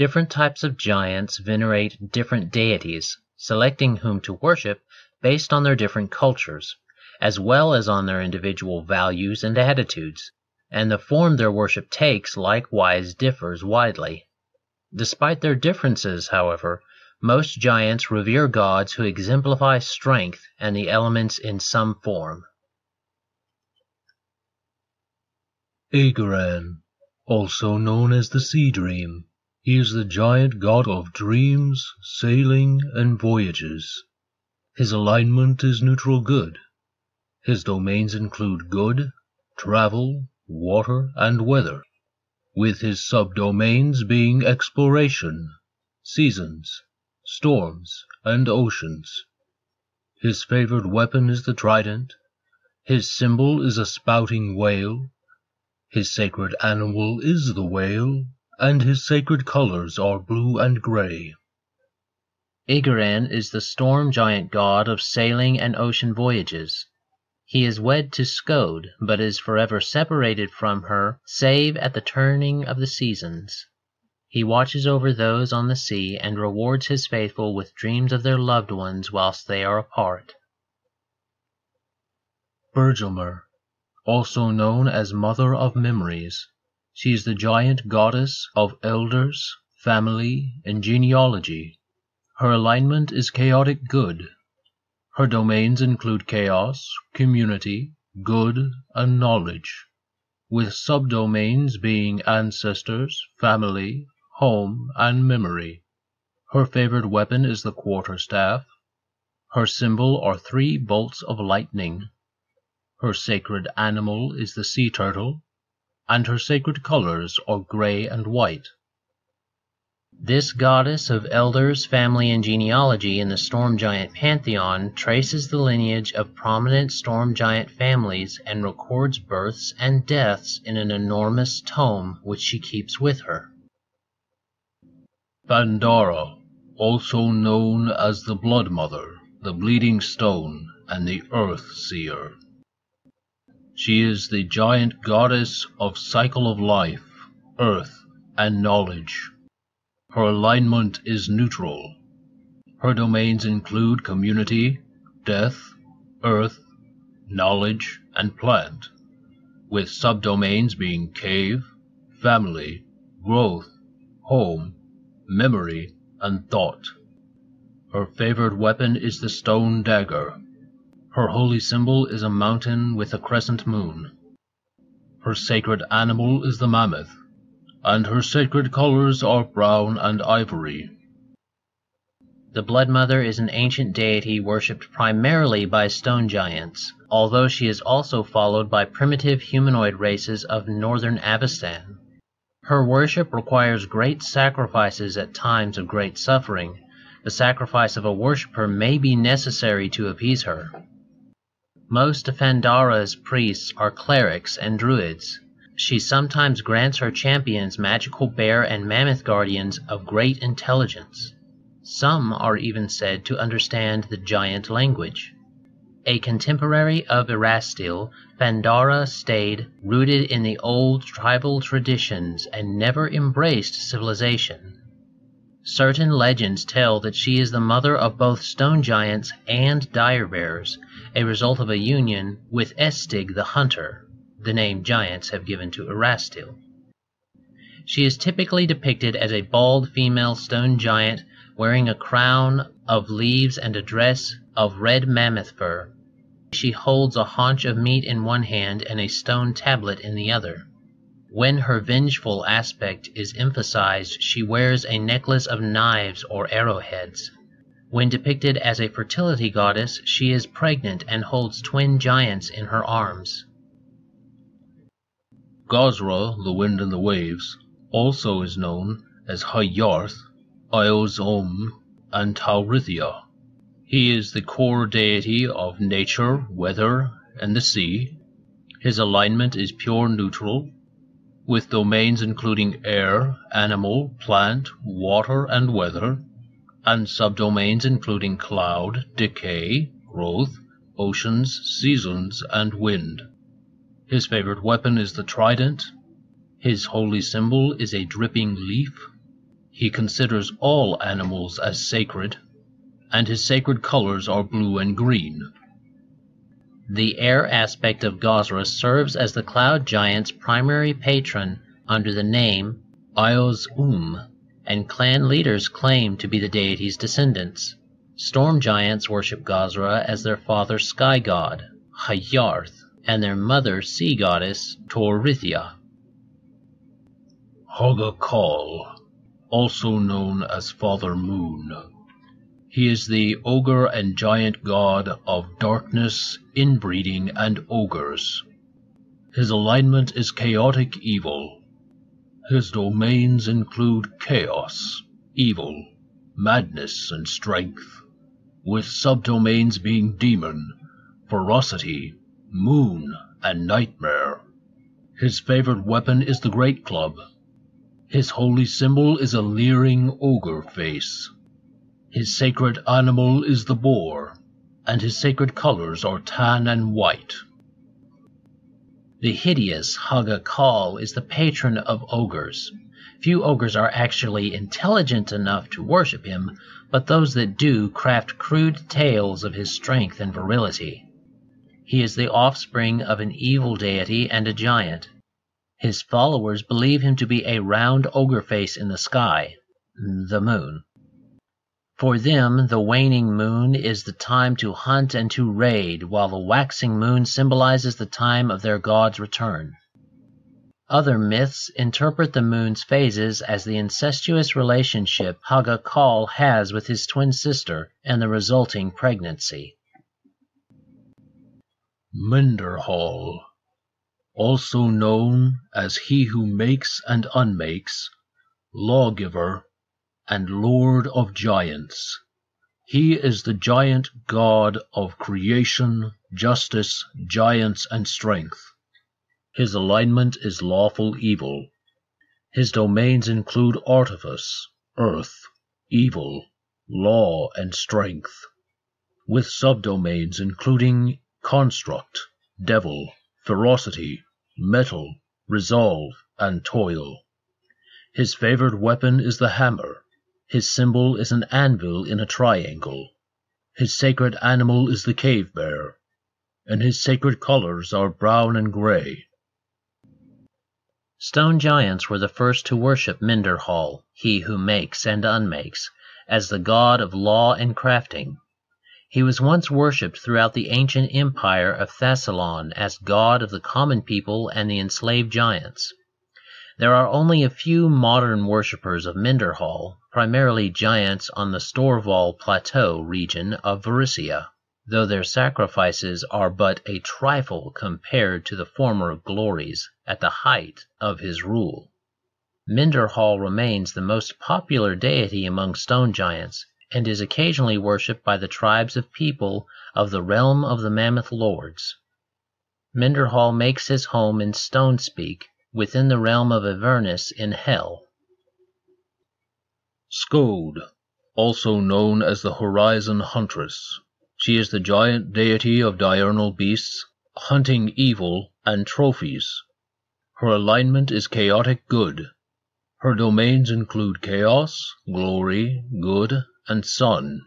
Different types of giants venerate different deities, selecting whom to worship based on their different cultures, as well as on their individual values and attitudes, and the form their worship takes likewise differs widely. Despite their differences, however, most giants revere gods who exemplify strength and the elements in some form. Agaran, also known as the Sea Dream. He is the giant god of dreams, sailing, and voyages. His alignment is neutral good. His domains include good, travel, water, and weather, with his subdomains being exploration, seasons, storms, and oceans. His favored weapon is the trident. His symbol is a spouting whale. His sacred animal is the whale, and his sacred colors are blue and gray. Igaran is the storm giant god of sailing and ocean voyages. He is wed to Skode, but is forever separated from her, save at the turning of the seasons. He watches over those on the sea and rewards his faithful with dreams of their loved ones whilst they are apart. Bergelmer, also known as Mother of Memories. She is the giant goddess of elders, family, and genealogy. Her alignment is chaotic good. Her domains include chaos, community, good, and knowledge, with subdomains being ancestors, family, home, and memory. Her favored weapon is the quarterstaff. Her symbol are 3 bolts of lightning. Her sacred animal is the sea turtle, and her sacred colors are gray and white. This goddess of elders, family, and genealogy in the storm giant pantheon traces the lineage of prominent storm giant families and records births and deaths in an enormous tome which she keeps with her. Pandara, also known as the Blood Mother, the Bleeding Stone, and the Earth Seer. She is the giant goddess of cycle of life, earth, and knowledge. Her alignment is neutral. Her domains include community, death, earth, knowledge, and plant, with subdomains being cave, family, growth, home, memory, and thought. Her favored weapon is the stone dagger. Her holy symbol is a mountain with a crescent moon. Her sacred animal is the mammoth, and her sacred colors are brown and ivory. The Blood Mother is an ancient deity worshipped primarily by stone giants, although she is also followed by primitive humanoid races of northern Avestan. Her worship requires great sacrifices at times of great suffering. The sacrifice of a worshipper may be necessary to appease her. Most of Pandara's priests are clerics and druids. She sometimes grants her champions magical bear and mammoth guardians of great intelligence. Some are even said to understand the giant language. A contemporary of Erastil, Pandara stayed rooted in the old tribal traditions and never embraced civilization. Certain legends tell that she is the mother of both stone giants and dire bears, a result of a union with Estig the Hunter, the name giants have given to Erastil. She is typically depicted as a bald female stone giant wearing a crown of leaves and a dress of red mammoth fur. She holds a haunch of meat in one hand and a stone tablet in the other. When her vengeful aspect is emphasized, she wears a necklace of knives or arrowheads. When depicted as a fertility goddess, she is pregnant and holds twin giants in her arms. Gosra, the Wind and the Waves, also is known as Hayarth, Iozom, and Taurithia. He is the core deity of nature, weather, and the sea. His alignment is pure neutral, with domains including air, animal, plant, water, and weather, and subdomains including cloud, decay, growth, oceans, seasons, and wind. His favorite weapon is the trident. His holy symbol is a dripping leaf. He considers all animals as sacred, and his sacred colors are blue and green. The air aspect of Gozrah serves as the cloud giant's primary patron under the name Ayos and clan leaders claim to be the deity's descendants. Storm giants worship Gozrah as their father sky god, Hayarth, and their mother sea goddess, Torithia. Hogakal, also known as Father Moon. He is the ogre and giant god of darkness, inbreeding, and ogres. His alignment is chaotic evil. His domains include chaos, evil, madness, and strength, with subdomains being demon, ferocity, moon, and nightmare. His favored weapon is the Great Club. His holy symbol is a leering ogre face. His sacred animal is the boar, and his sacred colors are tan and white. The hideous Hogakal is the patron of ogres. Few ogres are actually intelligent enough to worship him, but those that do craft crude tales of his strength and virility. He is the offspring of an evil deity and a giant. His followers believe him to be a round ogre face in the sky, the moon. For them, the waning moon is the time to hunt and to raid, while the waxing moon symbolizes the time of their god's return. Other myths interpret the moon's phases as the incestuous relationship Hogakal has with his twin sister and the resulting pregnancy. Minderhall, also known as He Who Makes and Unmakes, Lawgiver, and Lord of Giants. He is the giant god of creation, justice, giants, and strength. His alignment is lawful evil. His domains include artifice, earth, evil, law, and strength, with subdomains including construct, devil, ferocity, metal, resolve, and toil. His favored weapon is the hammer. His symbol is an anvil in a triangle. His sacred animal is the cave bear, and his sacred colors are brown and gray. Stone giants were the first to worship Minderhall, he who makes and unmakes, as the god of law and crafting. He was once worshipped throughout the ancient empire of Thassalon as god of the common people and the enslaved giants. There are only a few modern worshippers of Minderhall, primarily giants on the Storval Plateau region of Varissia, though their sacrifices are but a trifle compared to the former glories at the height of his rule. Minderhall remains the most popular deity among stone giants, and is occasionally worshipped by the tribes of people of the realm of the Mammoth Lords. Minderhall makes his home in Stonespeak, within the realm of Avernus in Hell. Skode, also known as the Horizon Huntress. She is the giant deity of diurnal beasts, hunting evil, and trophies. Her alignment is chaotic good. Her domains include chaos, glory, good, and sun,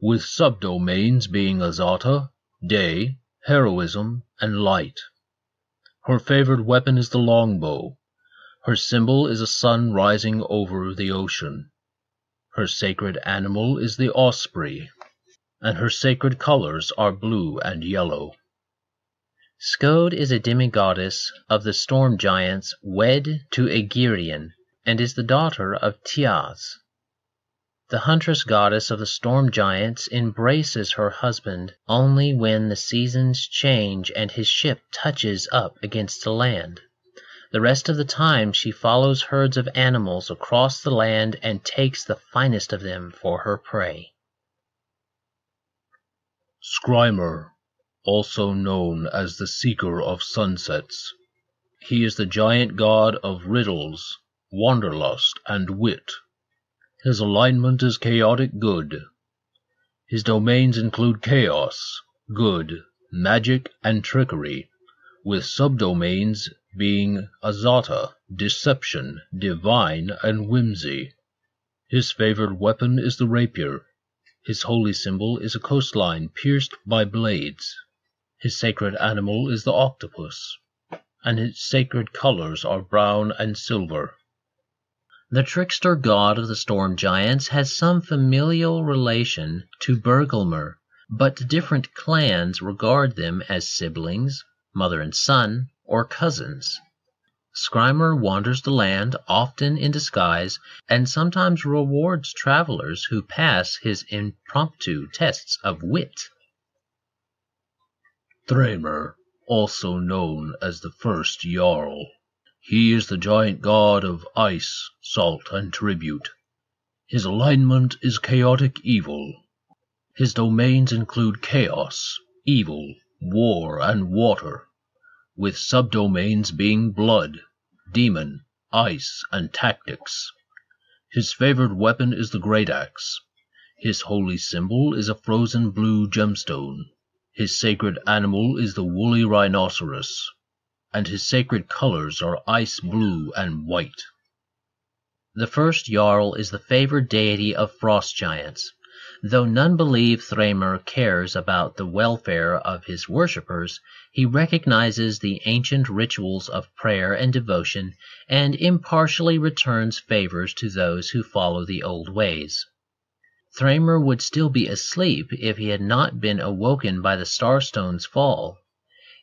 with subdomains being Azata, day, heroism, and light. Her favored weapon is the longbow. Her symbol is a sun rising over the ocean. Her sacred animal is the osprey, and her sacred colors are blue and yellow. Skode is a demigoddess of the storm giants wed to Aegirion, and is the daughter of Tiaz. The huntress goddess of the storm giants embraces her husband only when the seasons change and his ship touches up against the land. The rest of the time she follows herds of animals across the land and takes the finest of them for her prey. Skrymer, also known as the Seeker of Sunsets. He is the giant god of riddles, wanderlust, and wit. His alignment is chaotic good. His domains include chaos, good, magic, and trickery, with subdomains being Azata, deception, divine, and whimsy. His favored weapon is the rapier. His holy symbol is a coastline pierced by blades. His sacred animal is the octopus, and his sacred colors are brown and silver. The trickster god of the storm giants has some familial relation to Bergelmer, but different clans regard them as siblings, mother and son, or cousins. Skrymer wanders the land, often in disguise, and sometimes rewards travelers who pass his impromptu tests of wit. Thramer, also known as the First Jarl. He is the giant god of ice, salt, and tribute. His alignment is chaotic evil. His domains include chaos, evil, war, and water, with subdomains being blood, demon, ice, and tactics. His favored weapon is the great axe. His holy symbol is a frozen blue gemstone. His sacred animal is the woolly rhinoceros, and his sacred colors are ice blue and white. The first Jarl is the favored deity of frost giants. Though none believe Thramer cares about the welfare of his worshippers, he recognizes the ancient rituals of prayer and devotion and impartially returns favors to those who follow the old ways. Thramer would still be asleep if he had not been awoken by the Starstone's fall.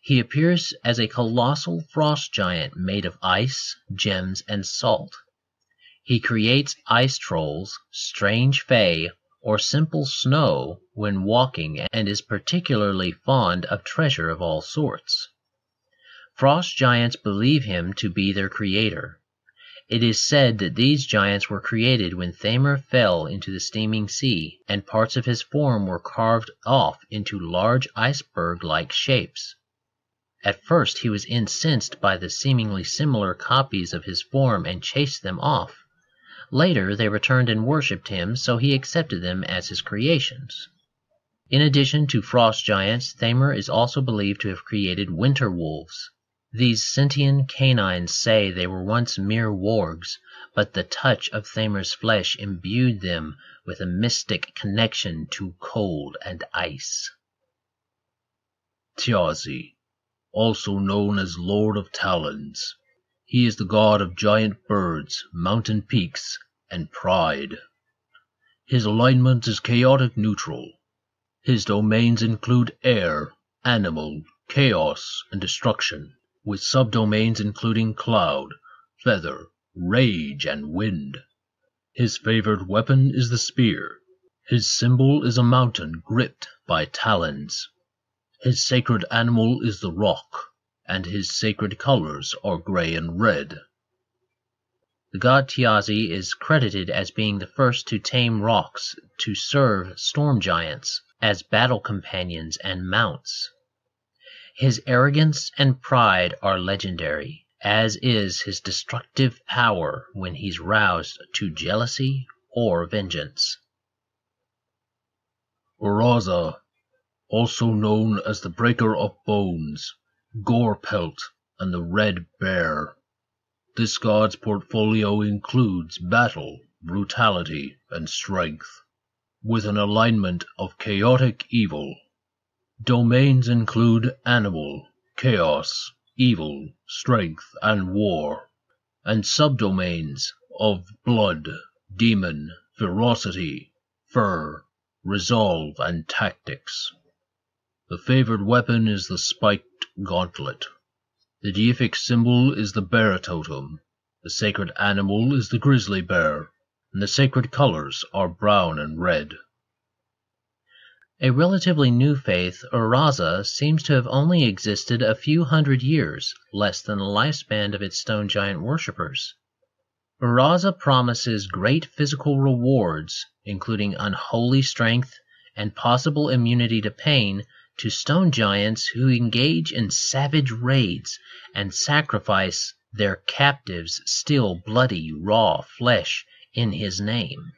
He appears as a colossal frost giant made of ice, gems, and salt. He creates ice trolls, strange fae, or simple snow when walking, and is particularly fond of treasure of all sorts. Frost giants believe him to be their creator. It is said that these giants were created when Thamer fell into the steaming sea, and parts of his form were carved off into large iceberg-like shapes. At first he was incensed by the seemingly similar copies of his form and chased them off. Later they returned and worshipped him, so he accepted them as his creations. In addition to frost giants, Thamer is also believed to have created winter wolves. These sentient canines say they were once mere wargs, but the touch of Thamer's flesh imbued them with a mystic connection to cold and ice. Thjazi, also known as Lord of Talons. He is the god of giant birds, mountain peaks, and pride. His alignment is chaotic neutral. His domains include air, animal, chaos, and destruction, with subdomains including cloud, feather, rage, and wind. His favored weapon is the spear. His symbol is a mountain gripped by talons. His sacred animal is the rock, and his sacred colors are gray and red. The god Thjazi is credited as being the first to tame rocks to serve storm giants as battle companions and mounts. His arrogance and pride are legendary, as is his destructive power when he's roused to jealousy or vengeance. Uraza, also known as the Breaker of Bones, Gorepelt, and the Red Bear. This god's portfolio includes battle, brutality, and strength, with an alignment of chaotic evil. Domains include animal, chaos, evil, strength, and war, and subdomains of blood, demon, ferocity, fur, resolve, and tactics. The favored weapon is the spiked gauntlet. The deific symbol is the bear totem. The sacred animal is the grizzly bear, and the sacred colors are brown and red. A relatively new faith, Uraza, seems to have only existed a few hundred years, less than the lifespan of its stone giant worshippers. Uraza promises great physical rewards, including unholy strength and possible immunity to pain, to stone giants who engage in savage raids and sacrifice their captives' still bloody raw flesh in his name.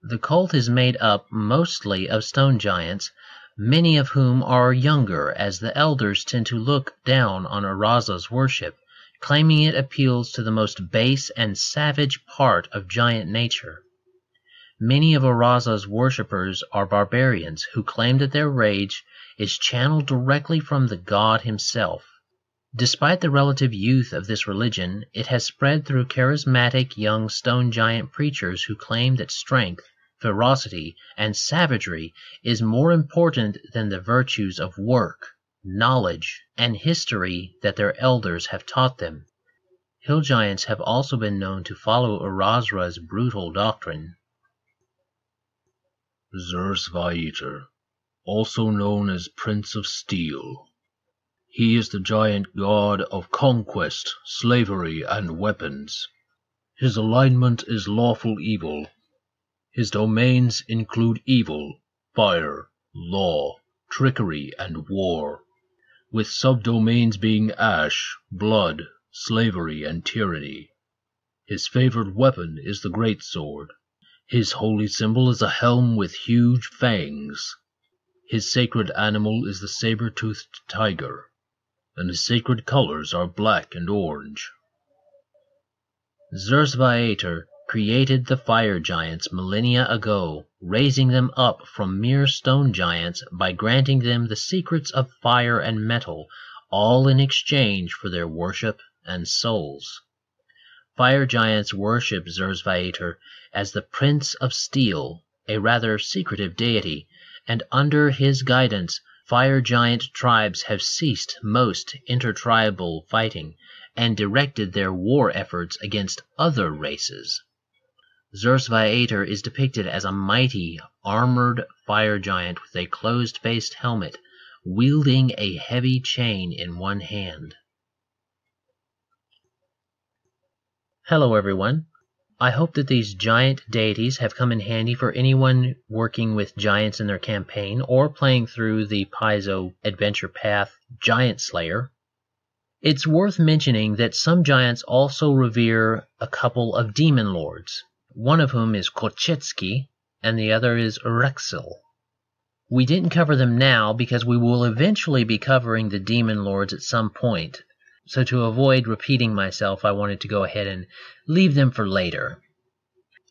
The cult is made up mostly of stone giants, many of whom are younger, as the elders tend to look down on Uraza's worship, claiming it appeals to the most base and savage part of giant nature. Many of Araza's worshippers are barbarians who claim that their rage is channeled directly from the god himself. Despite the relative youth of this religion, it has spread through charismatic young stone giant preachers who claim that strength, ferocity, and savagery is more important than the virtues of work, knowledge, and history that their elders have taught them. Hill giants have also been known to follow Arazra's brutal doctrine. Zersvaeter, also known as Prince of Steel. He is the giant god of conquest, slavery, and weapons. His alignment is lawful evil. His domains include evil, fire, law, trickery, and war, with subdomains being ash, blood, slavery, and tyranny. His favored weapon is the greatsword. His holy symbol is a helm with huge fangs. His sacred animal is the saber-toothed tiger, and his sacred colors are black and orange. Zersvaeter created the fire giants millennia ago, raising them up from mere stone giants by granting them the secrets of fire and metal, all in exchange for their worship and souls. Fire giants worship Zersvaeter as the Prince of Steel, a rather secretive deity, and under his guidance, fire giant tribes have ceased most intertribal fighting and directed their war efforts against other races. Zersvaeter is depicted as a mighty, armored fire giant with a closed-faced helmet, wielding a heavy chain in one hand. Hello everyone. I hope that these giant deities have come in handy for anyone working with giants in their campaign or playing through the Paizo Adventure Path Giant Slayer. It's worth mentioning that some giants also revere a couple of demon lords, one of whom is Kochetsky and the other is Rexil. We didn't cover them now because we will eventually be covering the demon lords at some point. So to avoid repeating myself, I wanted to go ahead and leave them for later.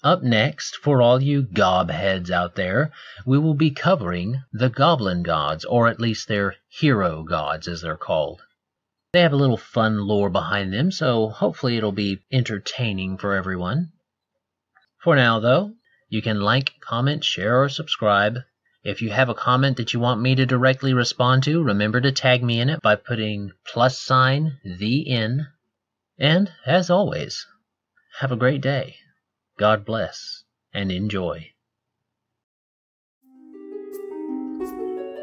Up next, for all you gobheads out there, we will be covering the Goblin Gods, or at least their hero gods as they're called. They have a little fun lore behind them, so hopefully it'll be entertaining for everyone. For now, though, you can like, comment, share, or subscribe. If you have a comment that you want me to directly respond to, remember to tag me in it by putting +the in. And, as always, have a great day. God bless, and enjoy.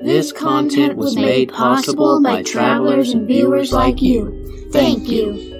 This content was made possible by travelers and viewers like you. Thank you.